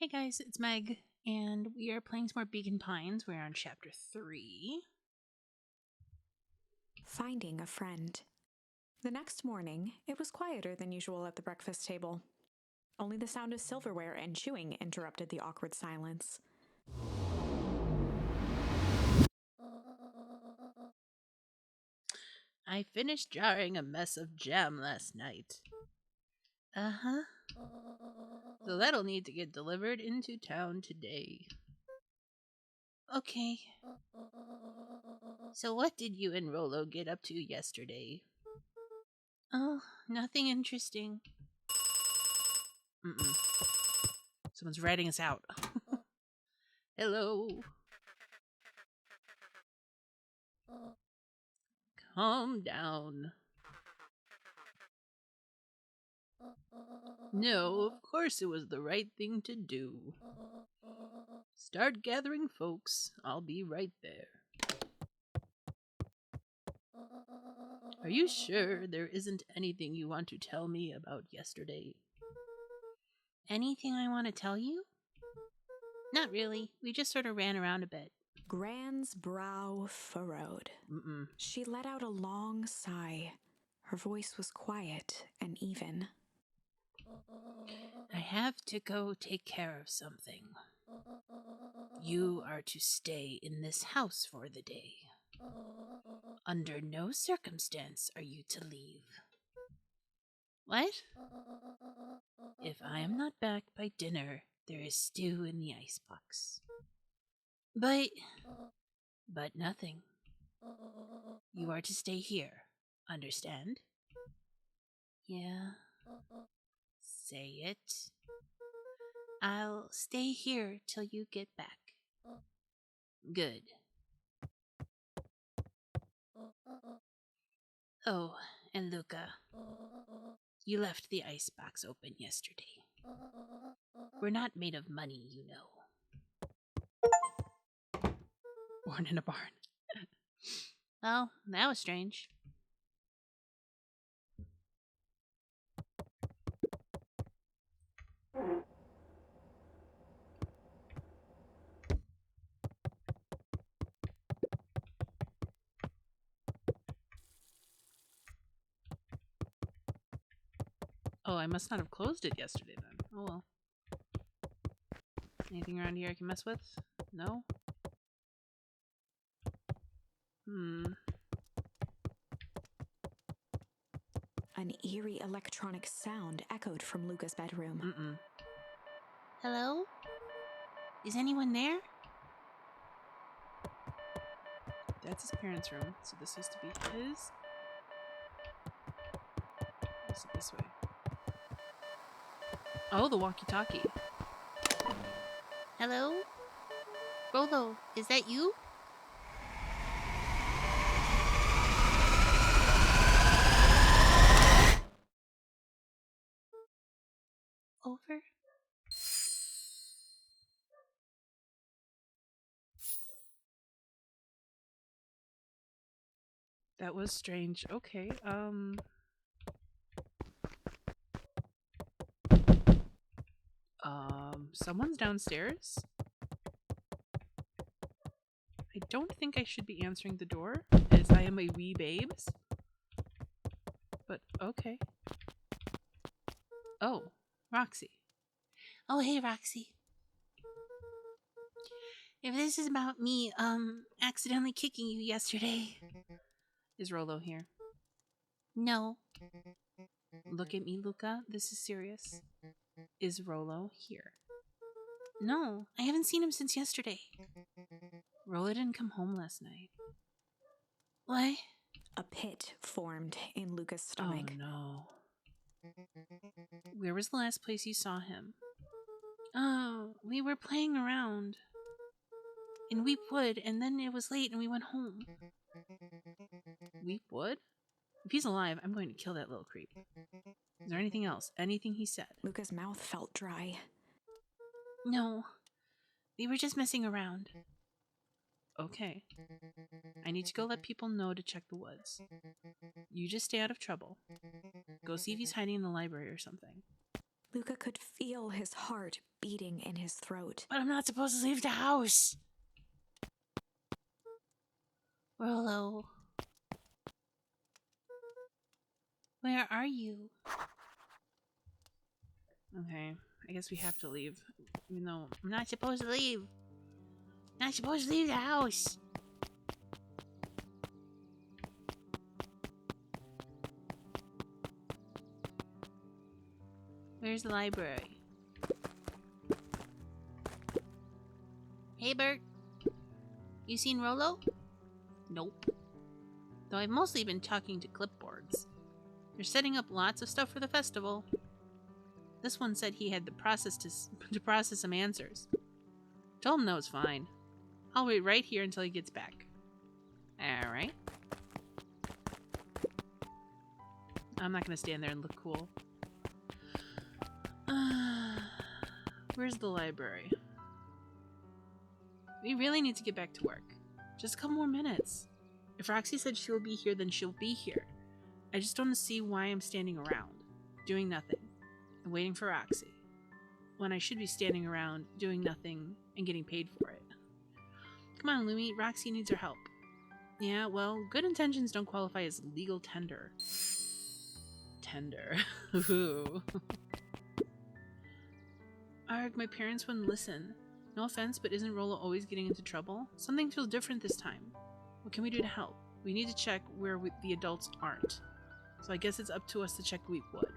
Hey guys, it's Meg, and we are playing some more Beacon Pines. We're on chapter 3. Finding a friend. The next morning, it was quieter than usual at the breakfast table. Only the sound of silverware and chewing interrupted the awkward silence. I finished jarring a mess of jam last night. Uh-huh. So that'll need to get delivered into town today. Okay. So what did you and Rolo get up to yesterday? Oh, nothing interesting. Mm-mm. Someone's writing us out. Hello. Calm down. No, of course it was the right thing to do. Start gathering folks. I'll be right there. Are you sure there isn't anything you want to tell me about yesterday? Anything I want to tell you? Not really. We just sort of ran around a bit. Gran's brow furrowed. Mm-mm. She let out a long sigh. Her voice was quiet and even. I have to go take care of something. You are to stay in this house for the day. Under no circumstance are you to leave. What? If I am not back by dinner, there is stew in the icebox. But nothing. You are to stay here. Understand? Yeah. Say it. I'll stay here till you get back. Good. Oh, and Luca, you left the icebox open yesterday. We're not made of money, you know. Born in a barn. Well, that was strange. Oh, I must not have closed it yesterday then. Oh well. Anything around here I can mess with? No? An eerie electronic sound echoed from Luca's bedroom. Mm-mm. Hello? Is anyone there? That's his parents' room, so this used to be his. Is it this way? Oh, the walkie-talkie. Hello? Rolo, is that you? Over? That was strange. Okay, someone's downstairs? I don't think I should be answering the door, as I am a wee babes. But okay. Oh, Roxy. Oh, hey, Roxy. If this is about me, accidentally kicking you yesterday. Is Rolo here? No. Look at me, Luca. This is serious. Is Rolo here? No, I haven't seen him since yesterday. Rolo didn't come home last night. What? A pit formed in Luca's stomach. Oh no. Where was the last place you saw him? Oh, we were playing around in Weepwood, and then it was late and we went home. Weepwood? If he's alive, I'm going to kill that little creep. Is there anything else? Anything he said? Luca's mouth felt dry. No. We were just messing around. Okay. I need to go let people know to check the woods. You just stay out of trouble. Go see if he's hiding in the library or something. Luca could feel his heart beating in his throat. But I'm not supposed to leave the house. Rollo. Where are you? Okay, I guess we have to leave. Even though I'm not supposed to leave. Not supposed to leave the house. Where's the library? Hey, Bert. You seen Rollo? Nope. Though I've mostly been talking to clipboards. They're setting up lots of stuff for the festival. This one said he had to process some answers. Told him that was fine. I'll wait right here until he gets back. Alright. I'm not gonna stand there and look cool. Where's the library? We really need to get back to work. Just a couple more minutes. If Roxy said she'll be here, then she'll be here. I just don't see why I'm standing around, doing nothing, and waiting for Roxy, when I should be standing around, doing nothing, and getting paid for it. Come on, Lumi, Roxy needs our help. Yeah, well, good intentions don't qualify as legal tender. Tender. Ooh. Arg, my parents wouldn't listen. No offense, but isn't Rollo always getting into trouble? Something feels different this time. What can we do to help? We need to check where the adults aren't. So I guess it's up to us to check Weepwood.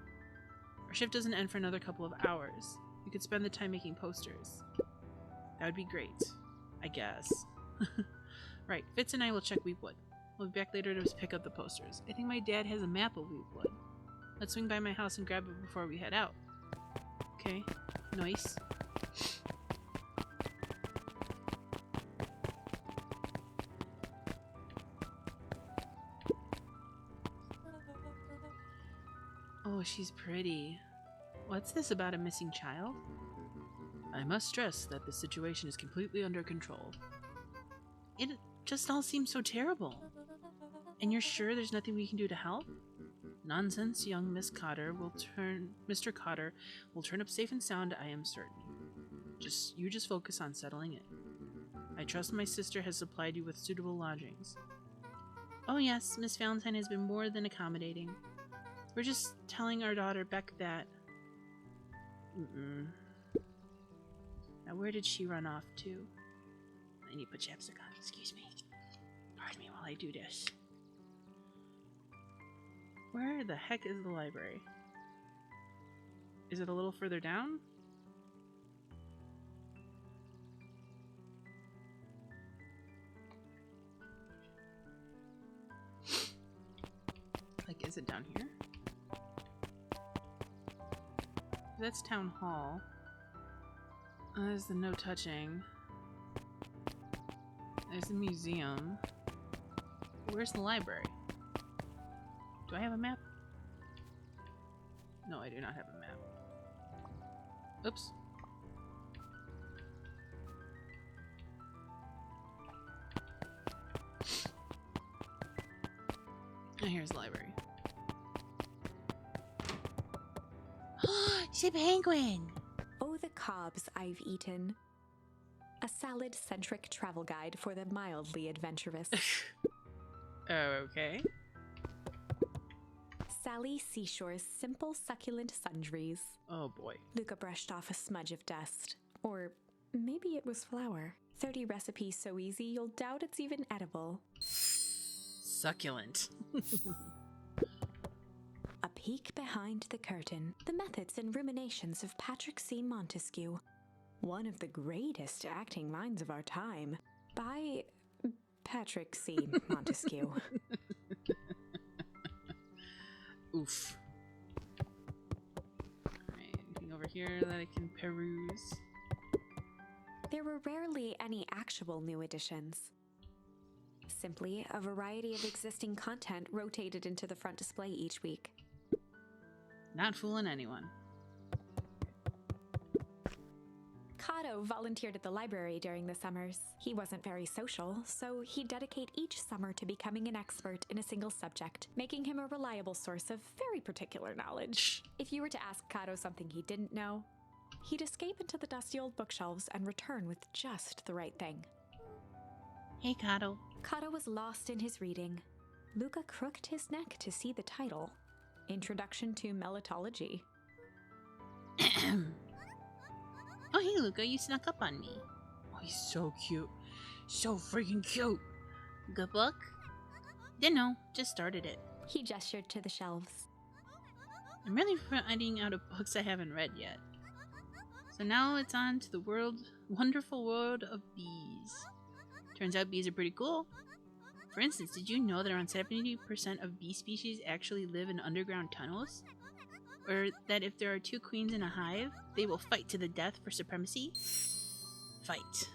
Our shift doesn't end for another couple of hours. We could spend the time making posters. That would be great. I guess. Right, Fitz and I will check Weepwood. We'll be back later to pick up the posters. I think my dad has a map of Weepwood. Let's swing by my house and grab it before we head out. Okay, nice. Oh, she's pretty. What's this about a missing child? I must stress that the situation is completely under control. It just all seems so terrible. And you're sure there's nothing we can do to help? Nonsense, young Mr. Cotter will turn up safe and sound, I am certain. You just focus on settling it. I trust my sister has supplied you with suitable lodgings. Oh yes, Miss Valentine has been more than accommodating. We're just telling our daughter Beck that... Now where did she run off to? I need to put chapstick on, excuse me. Pardon me while I do this. Where the heck is the library? Is it a little further down? Like, is it down here? That's Town Hall. There's the no touching. There's the museum. Where's the library? Do I have a map? No, I do not have a map. Oops. Oh, here's the library. It's a penguin! Oh, the cobs I've eaten. A salad-centric travel guide for the mildly adventurous. Okay. Sally Seashore's simple succulent sundries. Oh boy. Luca brushed off a smudge of dust. Or maybe it was flour. 30 recipes so easy you'll doubt it's even edible. Succulent. A peek behind the curtain. The methods and ruminations of Patrick C. Montesquieu. One of the greatest acting minds of our time. By Patrick C. Montesquieu. Oof. Alright, anything over here that I can peruse? There were rarely any actual new additions. Simply a variety of existing content rotated into the front display each week. Not fooling anyone. Kato volunteered at the library during the summers. He wasn't very social, so he'd dedicate each summer to becoming an expert in a single subject, making him a reliable source of very particular knowledge. If you were to ask Kato something he didn't know, he'd escape into the dusty old bookshelves and return with just the right thing. Hey, Kato. Kato was lost in his reading. Luca crooked his neck to see the title, Introduction to Melitology. Oh, hey, Luca, you snuck up on me. Oh, he's so cute. So freaking cute. Good book? Didn't know, just started it. He gestured to the shelves. I'm really finding out of books I haven't read yet. So now it's on to the wonderful world of bees. Turns out bees are pretty cool. For instance, did you know that around 70% of bee species actually live in underground tunnels? Or that if there are two queens in a hive, they will fight to the death for supremacy? Fight.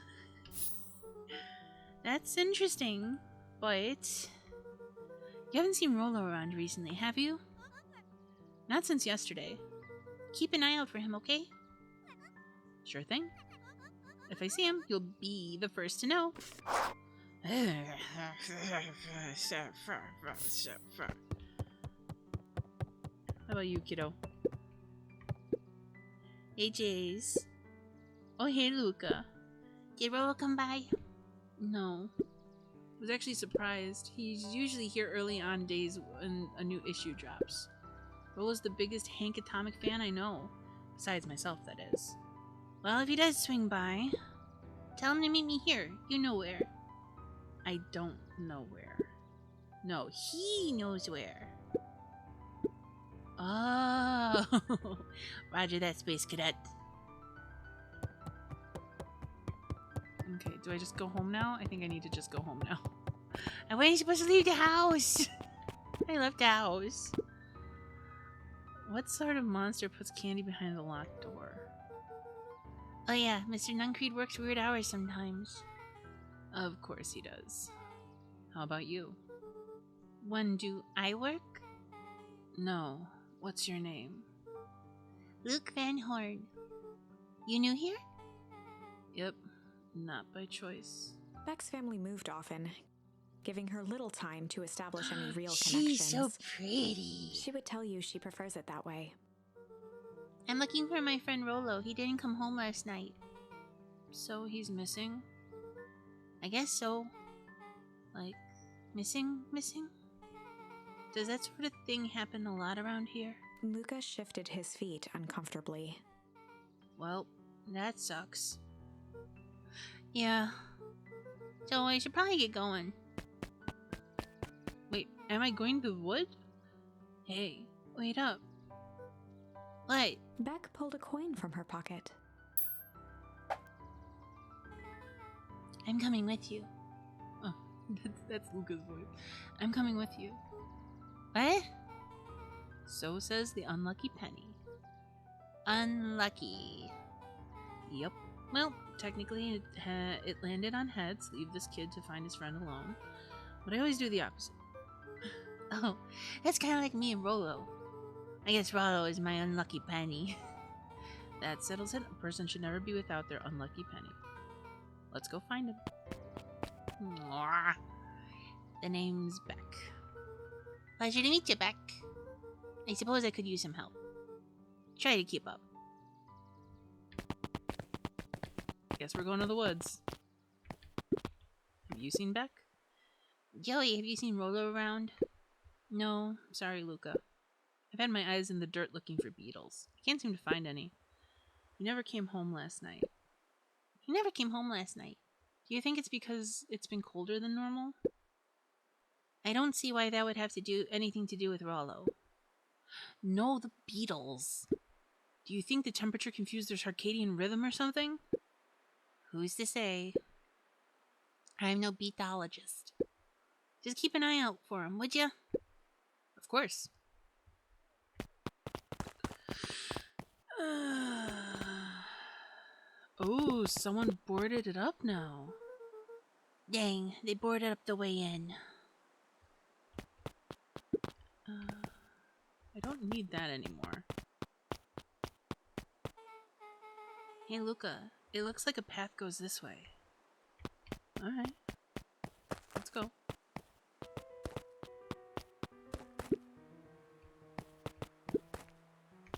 That's interesting, but you haven't seen Rolo around recently, have you? Not since yesterday. Keep an eye out for him, okay? Sure thing. If I see him, you'll be the first to know. How about you, kiddo? Hey, Jays. Oh, hey, Luca. Did Rolo come by? No. I was actually surprised. He's usually here early on days when a new issue drops. Rolo's the biggest Hank Atomic fan I know. Besides myself, that is. Well, if he does swing by, tell him to meet me here. You know where. I don't know where. No, he knows where. Oh, roger that, Space Cadet. Okay, do I just go home now? I think I need to just go home now. And when are you supposed to leave the house? I left the house. What sort of monster puts candy behind the locked door? Oh yeah, Mr. Nuncreed works weird hours sometimes. Of course he does. How about you? When do I work? No. What's your name? Luke Van Horn. You new here? Yep. Not by choice. Beck's family moved often, giving her little time to establish any real She's connections. so pretty. She would tell you she prefers it that way. I'm looking for my friend Rolo. He didn't come home last night. So he's missing? I guess so. Like, missing? Does that sort of thing happen a lot around here? Luca shifted his feet uncomfortably. Well, that sucks. Yeah. So I should probably get going. Wait, am I going to the wood? Hey, wait up. What? Beck pulled a coin from her pocket. I'm coming with you. Oh, that's Luca's voice. I'm coming with you. What? So says the unlucky penny. Unlucky. Yep. Well, technically it landed on heads. Leave this kid to find his friend alone. But I always do the opposite. Oh, that's kind of like me and Rolo. I guess Rolo is my unlucky penny. That settles it. A person should never be without their unlucky penny. Let's go find him. Mwah. The name's Beck. Pleasure to meet you, Beck. I suppose I could use some help. Try to keep up. Guess we're going to the woods. Have you seen Beck? Joey, have you seen Rolo around? No, sorry, Luca. I've had my eyes in the dirt looking for beetles. I can't seem to find any. He never came home last night. He never came home last night. Do you think it's because it's been colder than normal? I don't see why that would have to do anything to do with Rolo. No, the beetles. Do you think the temperature confused their circadian rhythm or something? Who's to say? I'm no beetologist. Just keep an eye out for him, would ya? Of course. Oh, someone boarded it up now. Dang, they boarded up the way in. I don't need that anymore. Hey, Luca, It looks like a path goes this way. Alright. Let's go.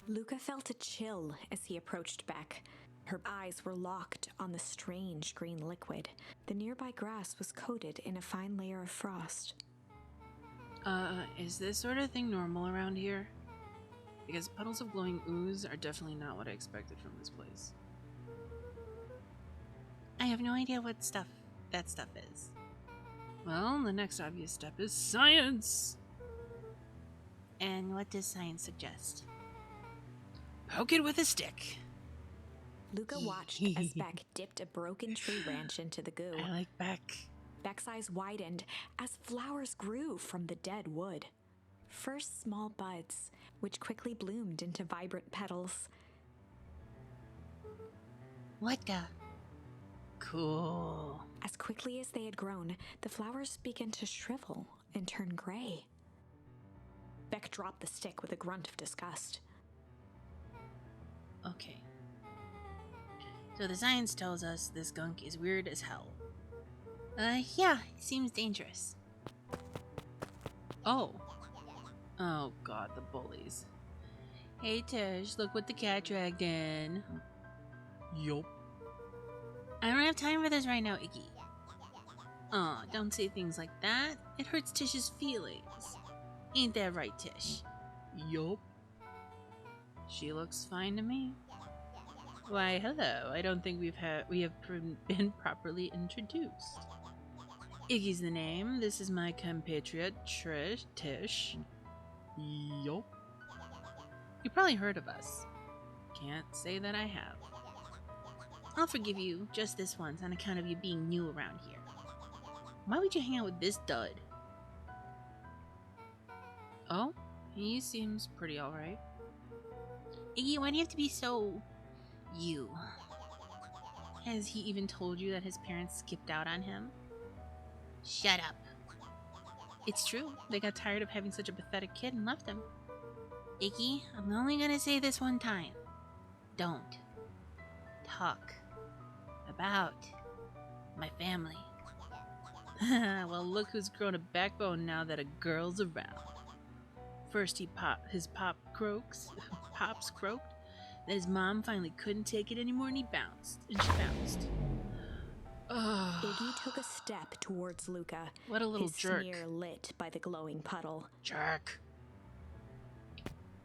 Luca felt a chill as he approached Beck. Her eyes were locked on the strange green liquid. The nearby grass was coated in a fine layer of frost. Is this sort of thing normal around here? Because puddles of glowing ooze are definitely not what I expected from this place. I have no idea what that stuff is. Well, the next obvious step is science! And what does science suggest? Poke it with a stick. Luca watched as Beck dipped a broken tree branch into the goo. I like Beck. Beck's eyes widened as flowers grew from the dead wood. First small buds, which quickly bloomed into vibrant petals. What the? Cool. As quickly as they had grown, the flowers began to shrivel and turn gray. Beck dropped the stick with a grunt of disgust. Okay. So the science tells us this gunk is weird as hell. Yeah, it seems dangerous. Oh. Oh god, the bullies. Hey Tish, look what the cat dragged in. Yup. I don't have time for this right now, Iggy. Aw, don't say things like that. It hurts Tish's feelings. Ain't that right, Tish? Yup. She looks fine to me. Why, hello. I don't think we have been properly introduced. Iggy's the name. This is my compatriot, Tish. Yup. You probably heard of us. Can't say that I have. I'll forgive you just this once on account of you being new around here. Why would you hang out with this dud? Oh, he seems pretty alright. Iggy, why do you have to be so... you? Has he even told you that his parents skipped out on him? Shut up. It's true. They got tired of having such a pathetic kid and left him. Iggy, I'm only gonna say this one time. Don't talk about my family. Well, look who's grown a backbone now that a girl's around. First his pops croaked. Then his mom finally couldn't take it anymore and she bounced. Iggy took a step towards Luca. What a little his jerk. Sneer lit by the glowing puddle. Jerk.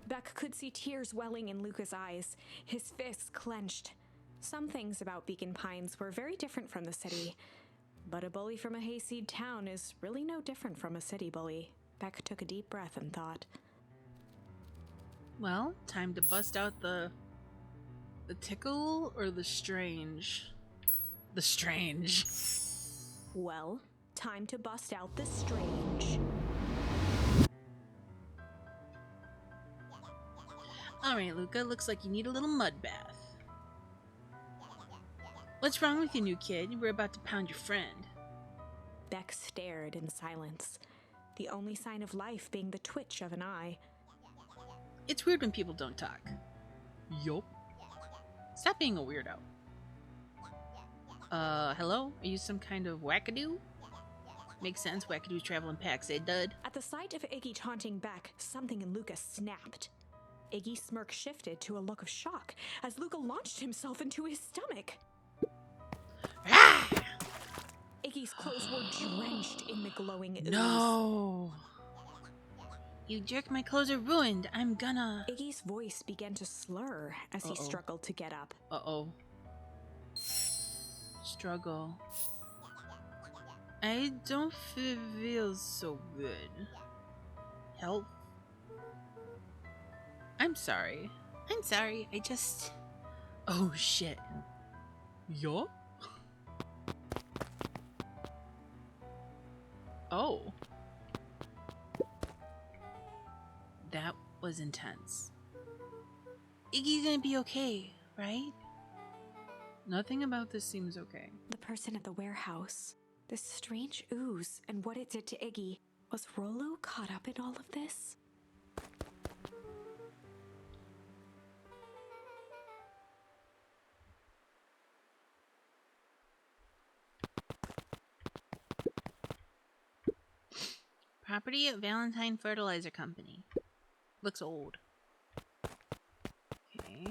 Beck could see tears welling in Luca's eyes. His fists clenched. Some things about Beacon Pines were very different from the city. But a bully from a hayseed town is really no different from a city bully. Beck took a deep breath and thought. Well, time to bust out the tickle or the strange? The strange. Well, time to bust out the strange. Alright, Luca, looks like you need a little mud bath. What's wrong with you, new kid? We're about to pound your friend. Beck stared in silence, the only sign of life being the twitch of an eye. It's weird when people don't talk. Yup. Stop being a weirdo. Hello? Are you some kind of wackadoo? Makes sense, wackadoos travel in packs, eh, dud? At the sight of Iggy taunting Beck, something in Luca snapped. Iggy's smirk shifted to a look of shock as Luca launched himself into his stomach. Ah! Iggy's clothes were drenched in the glowing ooze. No! You jerk, my clothes are ruined. I'm gonna... Iggy's voice began to slur as he struggled to get up. Uh-oh. Struggle. I don't feel so good. Help? I'm sorry. I just... Oh, shit. Yup? Oh. That was intense. Iggy's gonna be okay, right? Nothing about this seems okay. The person at the warehouse, this strange ooze, and what it did to Iggy. Was Rollo caught up in all of this? Property of Valentine Fertilizer Company. Looks old. Okay.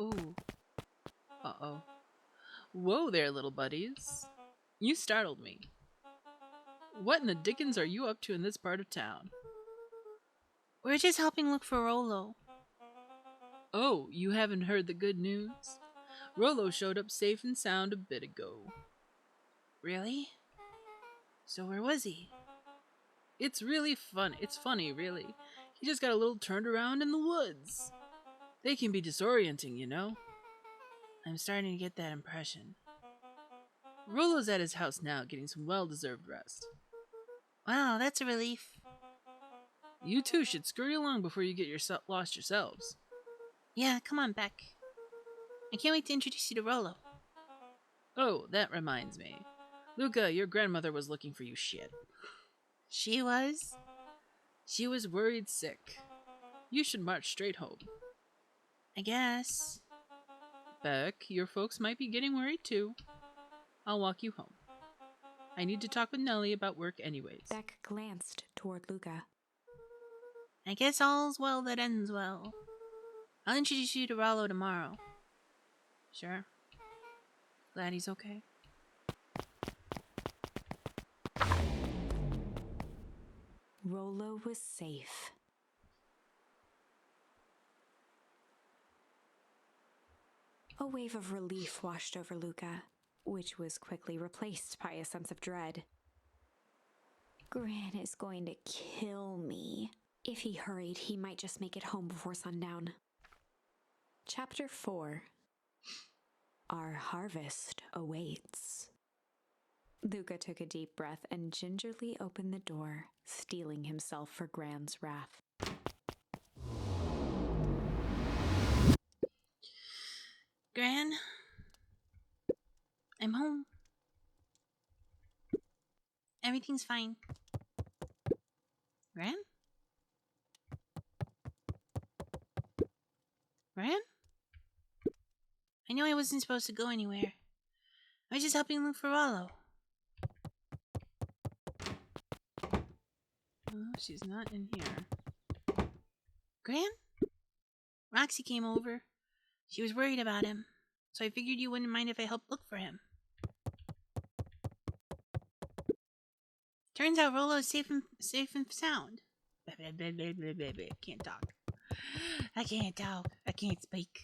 Ooh. Uh-oh. Whoa there, little buddies. You startled me. What in the dickens are you up to in this part of town? We're just helping look for Rolo. Oh, you haven't heard the good news? Rolo showed up safe and sound a bit ago. Really? So where was he? It's really fun. It's funny, really. He just got a little turned around in the woods. They can be disorienting, you know? I'm starting to get that impression. Rolo's at his house now, getting some well-deserved rest. Wow, that's a relief. You two should scurry along before you get lost yourselves. Yeah, come on, Beck. I can't wait to introduce you to Rolo. Oh, that reminds me. Luca, your grandmother was looking for you shit. She was? She was worried sick. You should march straight home. I guess. Beck, your folks might be getting worried too. I'll walk you home. I need to talk with Nellie about work anyways. Beck glanced toward Luca. I guess all's well that ends well. I'll introduce you to Rolo tomorrow. Sure. Glad he's okay. Rolo was safe. A wave of relief washed over Luca, which was quickly replaced by a sense of dread. Gran is going to kill me. If he hurried, he might just make it home before sundown. Chapter 4. Our harvest awaits. Luca took a deep breath and gingerly opened the door, steeling himself for Gran's wrath. Gran? I'm home. Everything's fine. Gran? Gran? I know I wasn't supposed to go anywhere. I was just helping look for Rolo. Oh, she's not in here. Gran? Roxy came over. She was worried about him, so I figured you wouldn't mind if I helped look for him. Turns out Rolo is safe and sound. Can't talk. I can't talk. I can't speak.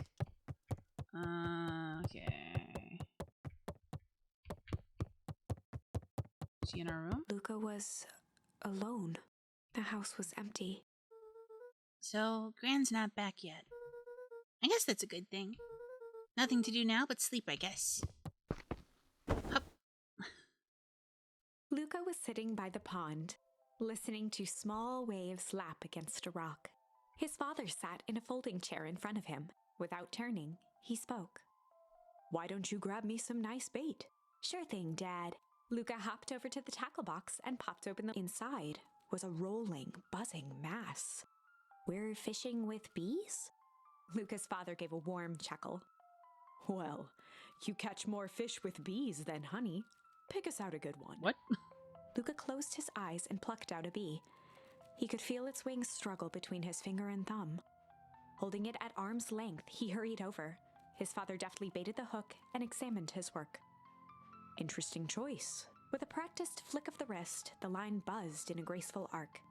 Okay. Is she in our room? Luca was alone. The house was empty. So, Gran's not back yet. I guess that's a good thing. Nothing to do now but sleep, I guess. Hup. Luca was sitting by the pond, listening to small waves lap against a rock. His father sat in a folding chair in front of him. Without turning, he spoke. "Why don't you grab me some nice bait?" "Sure thing, Dad." Luca hopped over to the tackle box and popped open the inside was a rolling, buzzing mass. "We're fishing with bees?" Luca's father gave a warm chuckle. "Well, you catch more fish with bees than honey. Pick us out a good one." What? Luca closed his eyes and plucked out a bee. He could feel its wings struggle between his finger and thumb. Holding it at arm's length, he hurried over. His father deftly baited the hook and examined his work. "Interesting choice." With a practiced flick of the wrist, the line buzzed in a graceful arc.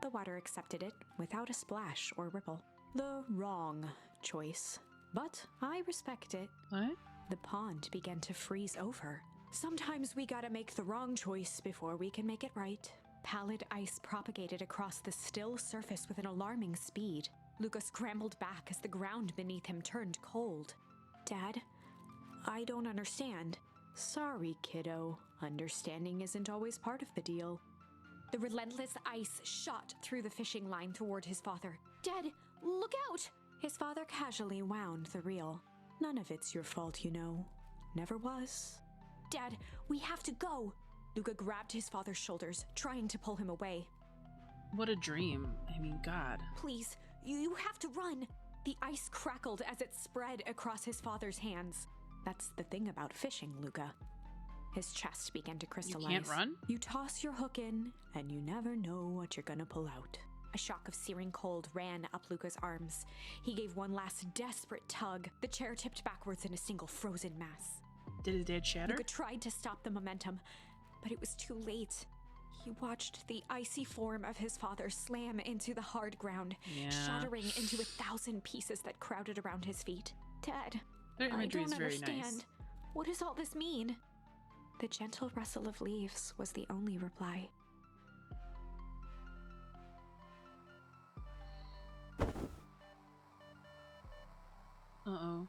The water accepted it without a splash or ripple. The wrong choice, but I respect it. What? The pond began to freeze over. "Sometimes we gotta make the wrong choice before we can make it right." Pallid ice propagated across the still surface with an alarming speed. Luca scrambled back as the ground beneath him turned cold. "Dad, I don't understand." "Sorry, kiddo. Understanding isn't always part of the deal." The relentless ice shot through the fishing line toward his father. "Dad, look out!" His father casually wound the reel. "None of it's your fault, you know. Never was." "Dad, we have to go!" Luca grabbed his father's shoulders, trying to pull him away. What a dream. I mean, God. "Please, you have to run!" The ice crackled as it spread across his father's hands. That's the thing about fishing, Luca. His chest began to crystallize. You can't run? You toss your hook in, and you never know what you're gonna pull out. A shock of searing cold ran up Luca's arms. He gave one last desperate tug. The chair tipped backwards in a single frozen mass. Did his dad shatter? Luca tried to stop the momentum, but it was too late. He watched the icy form of his father slam into the hard ground, shattering into 1,000 pieces that crowded around his feet. Dad, Their I imagery don't is very understand. nice. What does all this mean? The gentle rustle of leaves was the only reply. Uh-oh.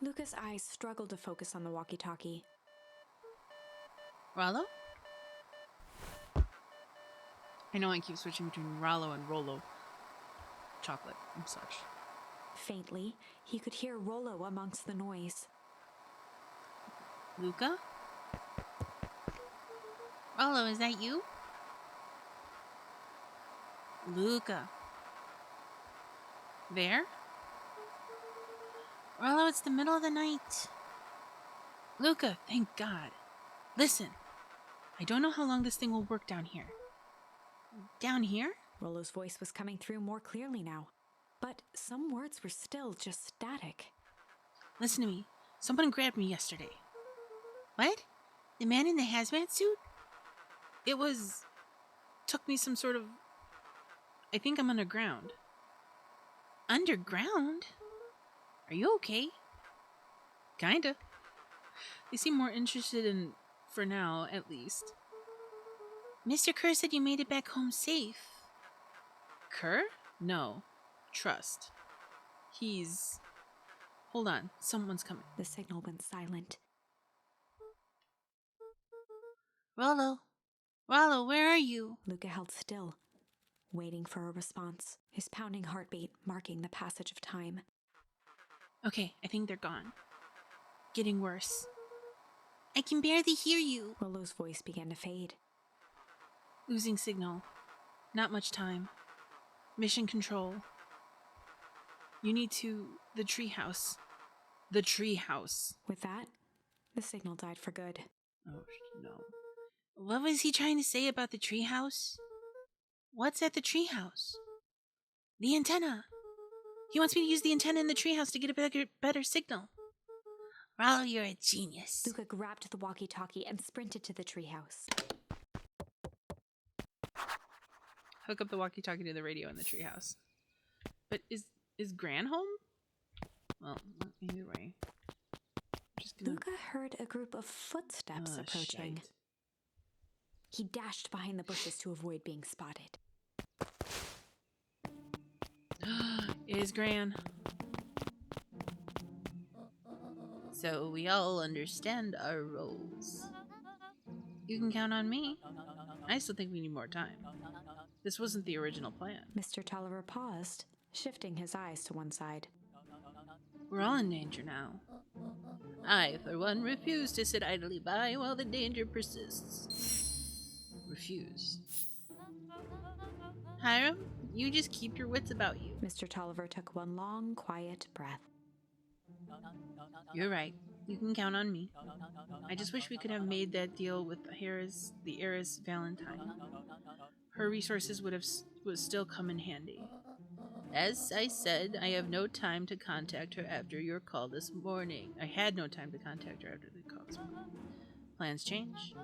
Luca's eyes struggled to focus on the walkie-talkie. Rollo? I know I keep switching between Rollo and Rolo. Chocolate and such. Faintly, he could hear Rollo amongst the noise. Luca? Rollo, is that you? Luca. There? Rollo, it's the middle of the night. Luca, thank God. Listen, I don't know how long this thing will work down here. Down here? Rollo's voice was coming through more clearly now, but some words were still just static. Listen to me. Someone grabbed me yesterday. What? The man in the hazmat suit? It was... took me some sort of... I think I'm underground. Underground? Are you okay? Kinda. They seem more interested in... for now, at least. Mr. Kerr said you made it back home safe. Kerr? No. Trust. He's... Hold on. Someone's coming. The signal went silent. Rollo. Rollo, where are you? Luca held still, waiting for a response, his pounding heartbeat marking the passage of time. Okay, I think they're gone. Getting worse. I can barely hear you. Rollo's voice began to fade. Losing signal. Not much time. Mission control. You need to... the treehouse. The treehouse. With that, the signal died for good. Oh, no. What was he trying to say about the treehouse? What's at the treehouse? The antenna. He wants me to use the antenna in the treehouse to get a better signal. Rollo, you're a genius. Luca grabbed the walkie-talkie and sprinted to the treehouse. Hook up the walkie-talkie to the radio in the treehouse. But is Gran home? Well, either way. Just gonna... Luca heard a group of footsteps approaching. Shite. He dashed behind the bushes to avoid being spotted. It is Gran. So we all understand our roles. You can count on me. I still think we need more time. This wasn't the original plan. Mr. Tolliver paused, shifting his eyes to one side. We're all in danger now. I, for one, refuse to sit idly by while the danger persists. Refuse. Hiram, you just keep your wits about you. Mr. Tolliver took one long, quiet breath. You're right. You can count on me. I just wish we could have made that deal with the heiress Valentine. Her resources would still come in handy. As I said, I have no time to contact her after your call this morning. I had no time to contact her after the call this morning. Plans change.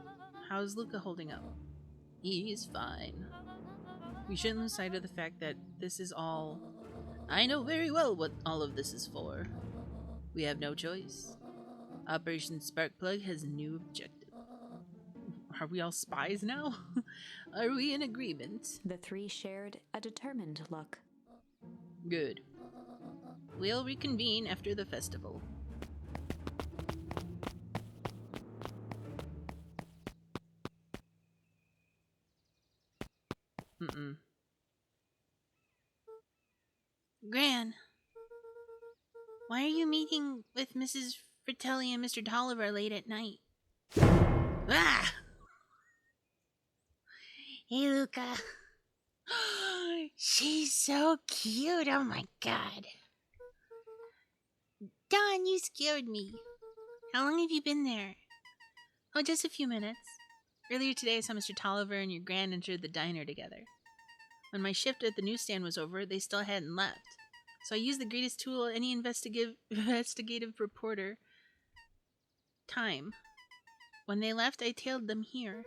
How's Luca holding up? He's fine. We shouldn't lose sight of the fact that this is all... I know very well what all of this is for. We have no choice. Operation Sparkplug has a new objective. Are we all spies now? Are we in agreement? The three shared a determined look. Good. We'll reconvene after the festival. Gran, why are you meeting with Mrs. Fratelli and Mr. Tolliver late at night? Ah! Hey, Luca. She's so cute. Oh my god. Don, you scared me. How long have you been there? Oh, just a few minutes. Earlier today, I saw Mr. Tolliver and your grand entered the diner together. When my shift at the newsstand was over, they still hadn't left. So I used the greatest tool any investigative reporter. Time. When they left, I tailed them here.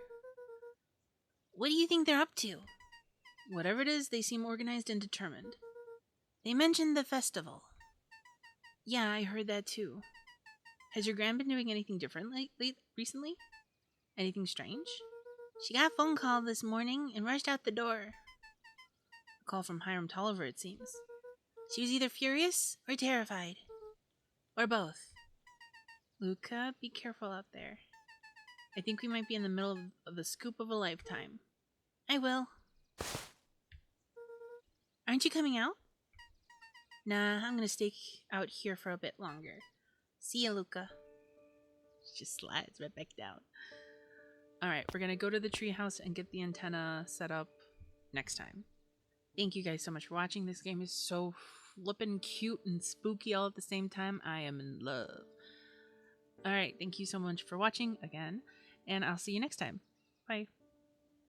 What do you think they're up to? Whatever it is, they seem organized and determined. They mentioned the festival. Yeah, I heard that too. Has your grand been doing anything different recently? Anything strange? She got a phone call this morning and rushed out the door. A call from Hiram Tolliver, it seems. She was either furious or terrified. Or both. Luca, be careful out there. I think we might be in the middle of the scoop of a lifetime. I will. Aren't you coming out? Nah, I'm gonna stay out here for a bit longer. See ya, Luca. She just slides right back down. Alright, we're gonna go to the treehouse and get the antenna set up next time. Thank you guys so much for watching. This game is so flippin' cute and spooky all at the same time. I am in love. Alright, thank you so much for watching again, and I'll see you next time. Bye.